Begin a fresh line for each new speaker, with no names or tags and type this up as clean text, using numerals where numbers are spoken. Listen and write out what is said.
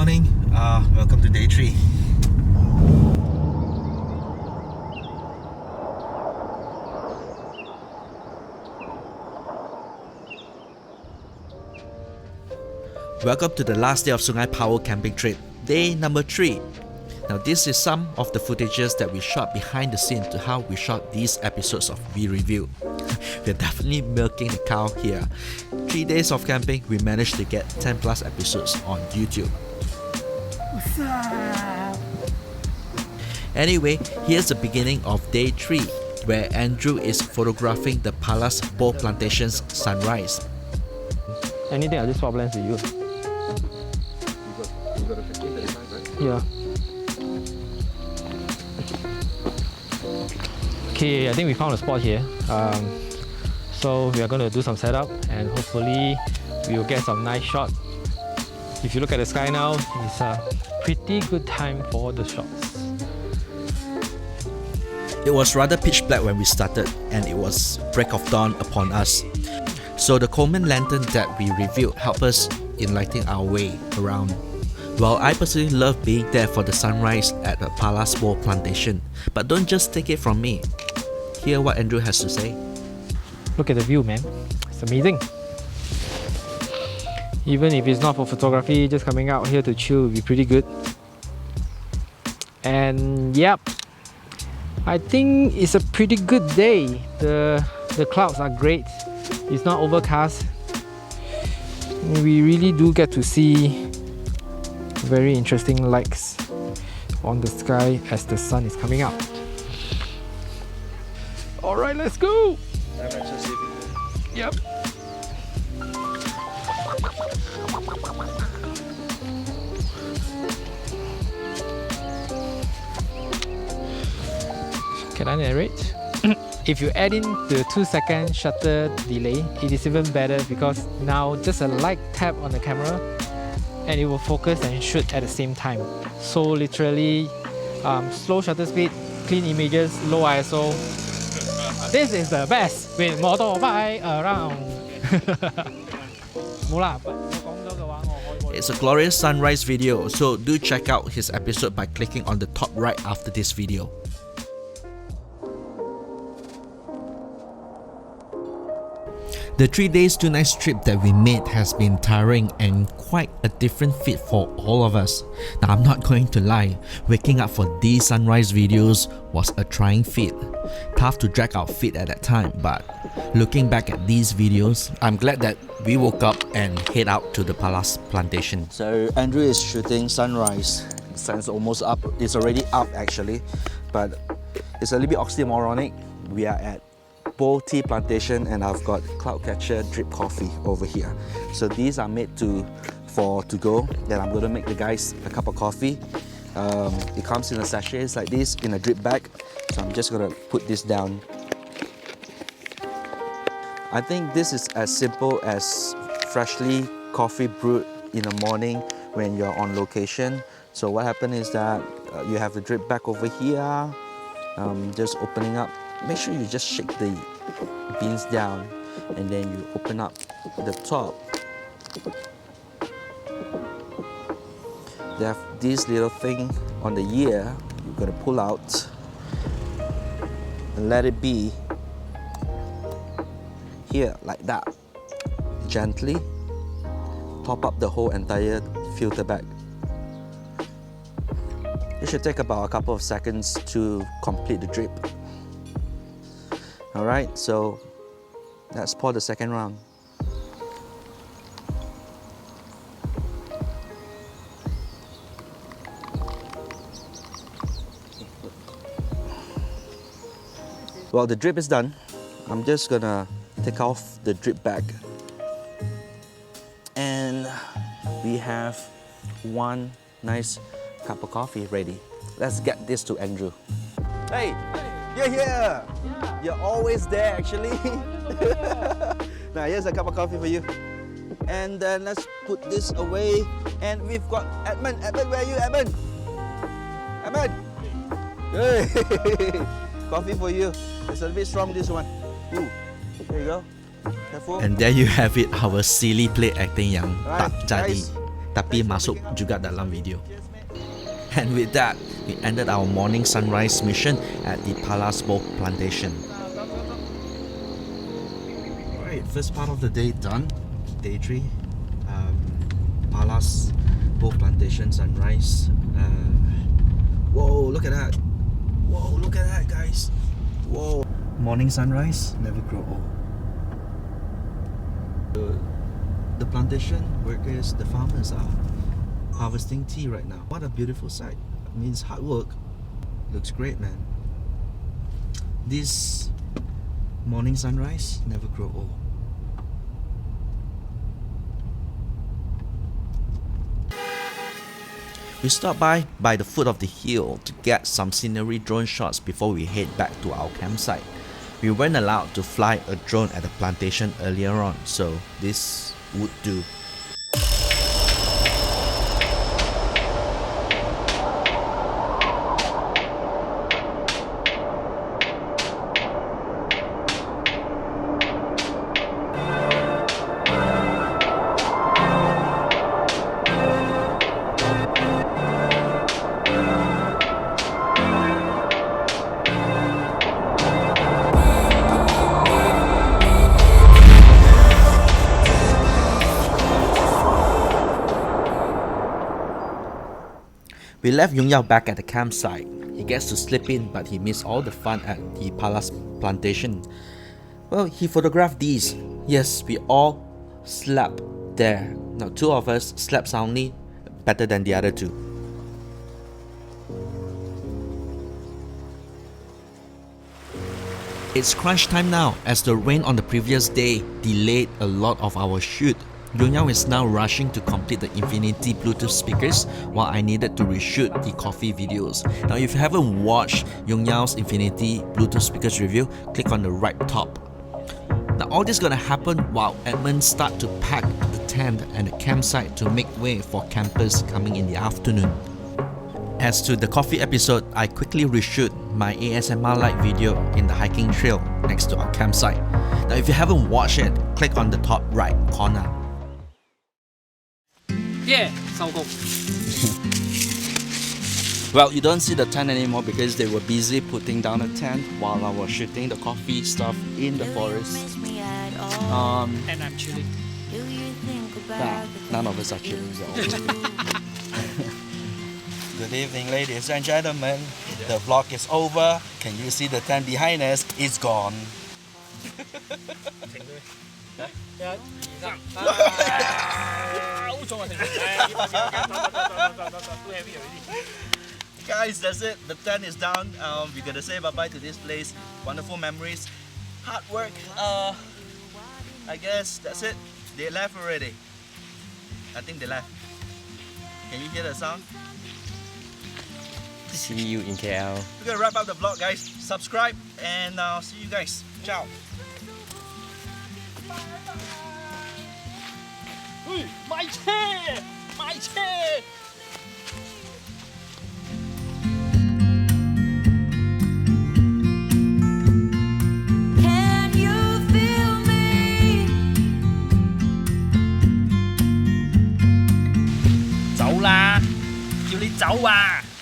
morning. Welcome to day 3. Welcome to the last day of Sungai Pauh camping trip, day number 3. Now this is some of the footages that we shot behind the scenes to how we shot these episodes of We Review. We're definitely milking the cow here. 3 days of camping, we managed to get 10 plus episodes on YouTube.
What's up?
Anyway, here's the beginning of day 3, where Andrew is photographing the Palas BOH Plantation's sunrise.
Anything, I'll just swap lens with you.
You got a 1535, right?
Yeah. Okay, I think we found a spot here. So we are going to do some setup and hopefully we will get some nice shot. If you look at the sky now, it's a pretty good time for the shots.
It was rather pitch black when we started and it was break of dawn upon us. So the Coleman lantern that we reviewed helped us in lighting our way around. Well, I personally love being there for the sunrise at the Palas BOH Plantation, but don't just take it from me. Hear what Andrew has to say.
Look at the view, man. It's amazing. Even if it's not for photography, just coming out here to chill will be pretty good. And yep, I think it's a pretty good day. The clouds are great. It's not overcast. We really do get to see very interesting lights on the sky as the sun is coming out. Alright, let's go! Yep. Can I narrate? If you add in the 2-second shutter delay, it is even better because now just a light tap on the camera and it will focus and shoot at the same time. So literally, slow shutter speed, clean images, low ISO. This is the best with motorbike around.
It's a glorious sunrise video, so do check out his episode by clicking on the top right after this video. The 3 days 2 nights trip that we made has been tiring and quite a different feat for all of us. Now I'm not going to lie, waking up for these sunrise videos was a trying feat. Tough to drag our feet at that time, but looking back at these videos, I'm glad that we woke up and head out to the Palas Plantation. So Andrew is shooting sunrise. The sun's almost up. It's already up actually, but it's a little bit oxymoronic. We are at BOH Plantation and I've got Cloudcatcher drip coffee over here. So these are made to go. Then I'm going to make the guys a cup of coffee. It comes in a sachets like this in a drip bag. So I'm just going to put this down. I think this is as simple as freshly coffee brewed in the morning when you're on location. So what happens is that you have the drip bag over here, just opening up. Make sure you just shake the beans down and then you open up the top. They have this little thing on the ear you're going to pull out and let it be here like that. Gently top up the whole entire filter bag. It should take about a couple of seconds to complete the drip. Alright, so let's pour the second round. Well, the drip is done. I'm just gonna take off the drip bag. And we have one nice cup of coffee ready. Let's get this to Andrew. Hey! You're here! Yeah. You're always there actually. Now here's a cup of coffee for you. And then let's put this away. And we've got Edmund. Edmund, where are you, Edmund? Edmund! Hey! Coffee for you. It's a bit strong, this one. Ooh. There you go. Careful. And there you have it, our silly play acting yang tak jadi. tapi masuk juga dalam video. And with that, we ended our morning sunrise mission at the Palas BOH Plantation. Alright, first part of the day done. Day 3. Palas BOH Plantation sunrise. Whoa, look at that. Whoa, look at that, guys. Whoa. Morning sunrise, never grow old. The plantation workers, the farmers are harvesting tea right now. What a beautiful sight. It means hard work. Looks great, man. This morning sunrise, never grow old. We stopped by the foot of the hill to get some scenery drone shots before we head back to our campsite. We weren't allowed to fly a drone at the plantation earlier on, so this would do. We left Yung Yao back at the campsite. He gets to sleep in, but he missed all the fun at the Palas Plantation. Well, he photographed these. Yes, we all slept there. Now, 2 of us slept soundly, better than the other 2. It's crunch time now, as the rain on the previous day delayed a lot of our shoot. Yung Yao is now rushing to complete the Infinity Bluetooth speakers while I needed to reshoot the coffee videos. Now if you haven't watched Yung Yao's Infinity Bluetooth speakers review, click on the right top. Now all this gonna happen while Edmund start to pack the tent and the campsite to make way for campers coming in the afternoon. As to the coffee episode, I quickly reshoot my ASMR-like video in the hiking trail next to our campsite. Now if you haven't watched it, click on the top right corner.
Yeah, 收工.
Well, you don't see the tent anymore because they were busy putting down the tent while I was shooting the coffee stuff in the forest.
And I'm chilling.
Nah, none of us are chilling. Good evening, ladies and gentlemen. The vlog is over. Can you see the tent behind us? It's gone. Guys, that's it. The tent is down. We're gonna say bye-bye to this place. Wonderful memories. Hard work. I guess that's it. They left already. I think they left. Can you hear the sound?
See you in KL.
We're gonna wrap up the vlog, guys. Subscribe and see you guys. Ciao.
My chair! My chair!
Can you feel me?
走啦！叫你走啊！